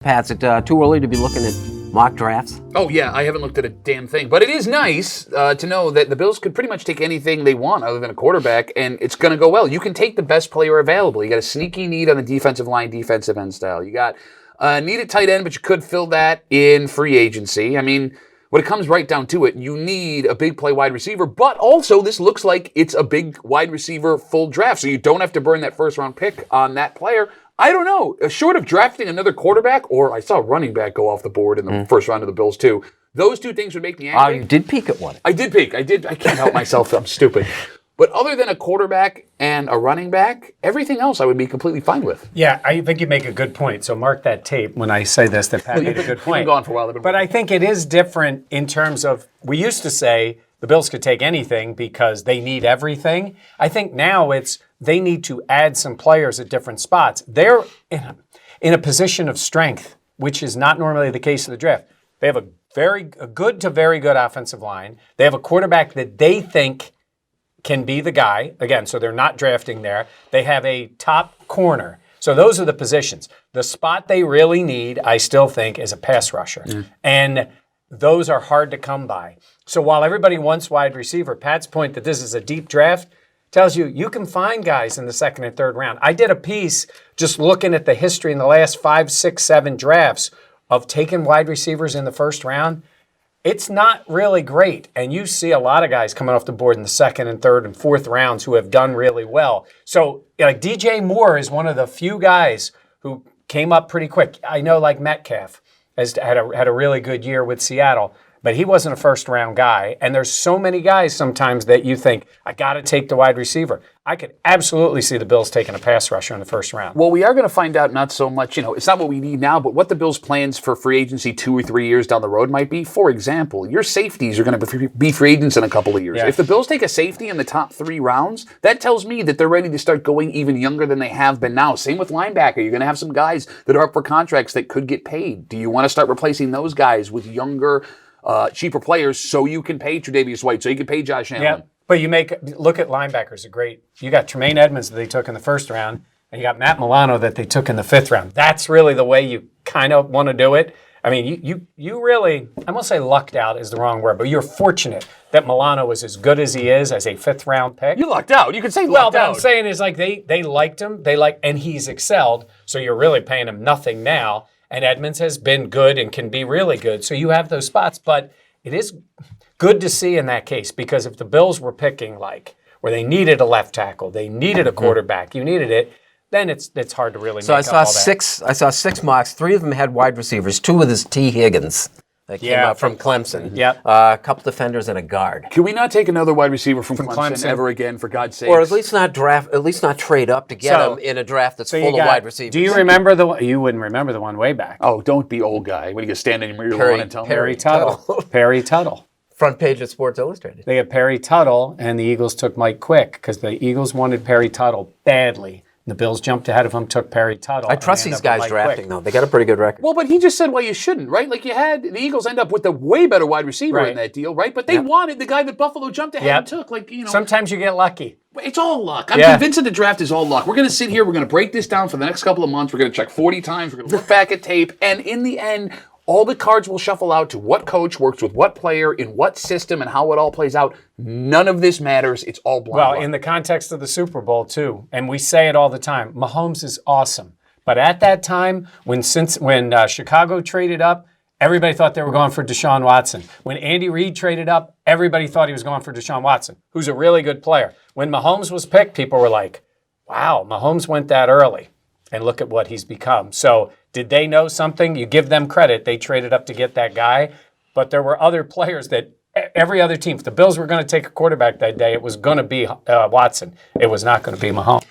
Pat, is it too early to be looking at mock drafts? Oh, yeah, I haven't looked at a damn thing. But it is nice to know that the Bills could pretty much take anything they want other than a quarterback, and it's going to go well. You can take the best player available. You got a sneaky need on the defensive line, defensive end style. You got a need at tight end, but you could fill that in free agency. I mean, when it comes right down to it, you need a big play wide receiver, but also this looks like it's a big wide receiver full draft, so you don't have to burn that first-round pick on that player. I don't know. Short of drafting another quarterback, or I saw a running back go off the board in the first round of the Bills too. Those two things would make me angry. You did peek at one. I did peek. I can't help myself. I'm stupid. But other than a quarterback and a running back, everything else I would be completely fine with. Yeah, I think you make a good point. So mark that tape when I say this, that Pat made a good point. You've been gone for a while. But I think it is different in terms of, we used to say the Bills could take anything because they need everything. I think now it's they need to add some players at different spots. They're in a position of strength, which is not normally the case in the draft. They have a good to very good offensive line. They have a quarterback that they think can be the guy. Again, so they're not drafting there. They have a top corner. So those are the positions. The spot they really need, I still think, is a pass rusher. And those are hard to come by. So while everybody wants wide receiver, Pat's point that this is a deep draft tells you you can find guys in the second and third round. I did a piece just looking at the history in the last 5, 6, 7 drafts of taking wide receivers in the first round. It's not really great. And you see a lot of guys coming off the board in the second and third and fourth rounds who have done really well. So like DJ Moore is one of the few guys who came up pretty quick. I know like Metcalf had a really good year with Seattle, but he wasn't a first-round guy. And there's so many guys sometimes that you think, I got to take the wide receiver. I could absolutely see the Bills taking a pass rusher in the first round. Well, we are going to find out not so much, it's not what we need now, but what the Bills' plans for free agency 2 or 3 years down the road might be. For example, your safeties are going to be free agents in a couple of years. Yeah. If the Bills take a safety in the top 3 rounds, that tells me that they're ready to start going even younger than they have been now. Same with linebacker. You're going to have some guys that are up for contracts that could get paid. Do you want to start replacing those guys with younger, cheaper players so you can pay Tre'Davious White, so you can pay Josh Allen? Yeah, but look at linebackers. You got Tremaine Edmonds that they took in the first round, and you got Matt Milano that they took in the 5th round. That's really the way you kind of want to do it. I mean, you really, I won't say lucked out is the wrong word, but you're fortunate that Milano was as good as he is as a 5th round pick. You lucked out. You could say lucked well, out. What I'm saying is like they liked him, and he's excelled, so you're really paying him nothing now. And Edmonds has been good and can be really good. So you have those spots, but it is good to see in that case, because if the Bills were picking like where they needed a left tackle, they needed a quarterback, you needed it, then it's hard to really make up all that. I saw 6 mocks. 3 of them had wide receivers. 2 with his T. Higgins that came out from Clemson. Yep. A couple defenders and a guard. Can we not take another wide receiver from Clemson ever again, for God's sake? Or at least not trade up to get him in a draft that's full of wide receivers. Do you remember the one? You wouldn't remember the one way back. Oh, don't be old guy. What are you going to stand in your lawn and tell me? Perry Tuttle. Perry Tuttle. Front page of Sports Illustrated. They had Perry Tuttle, and the Eagles took Mike Quick because the Eagles wanted Perry Tuttle badly. The Bills jumped ahead of him, took Perry Tuttle. I trust these guys drafting, though. They got a pretty good record. Well, but he just said why you shouldn't, right? Like the Eagles end up with a way better wide receiver in that deal, right? But they wanted the guy that Buffalo jumped ahead and took. Sometimes you get lucky. It's all luck. I'm convinced that the draft is all luck. We're going to sit here. We're going to break this down for the next couple of months. We're going to check 40 times. We're going to look back at tape. And in the end, all the cards will shuffle out to what coach works with what player in what system and how it all plays out. None of this matters. It's all blind luck. Well, in the context of the Super Bowl, too, and we say it all the time, Mahomes is awesome. But at that time, when Chicago traded up, everybody thought they were going for Deshaun Watson. When Andy Reid traded up, everybody thought he was going for Deshaun Watson, who's a really good player. When Mahomes was picked, people were like, wow, Mahomes went that early. And look at what he's become. So did they know something? You give them credit. They traded up to get that guy. But there were other players that every other team, if the Bills were going to take a quarterback that day, it was going to be Watson. It was not going to be Mahomes.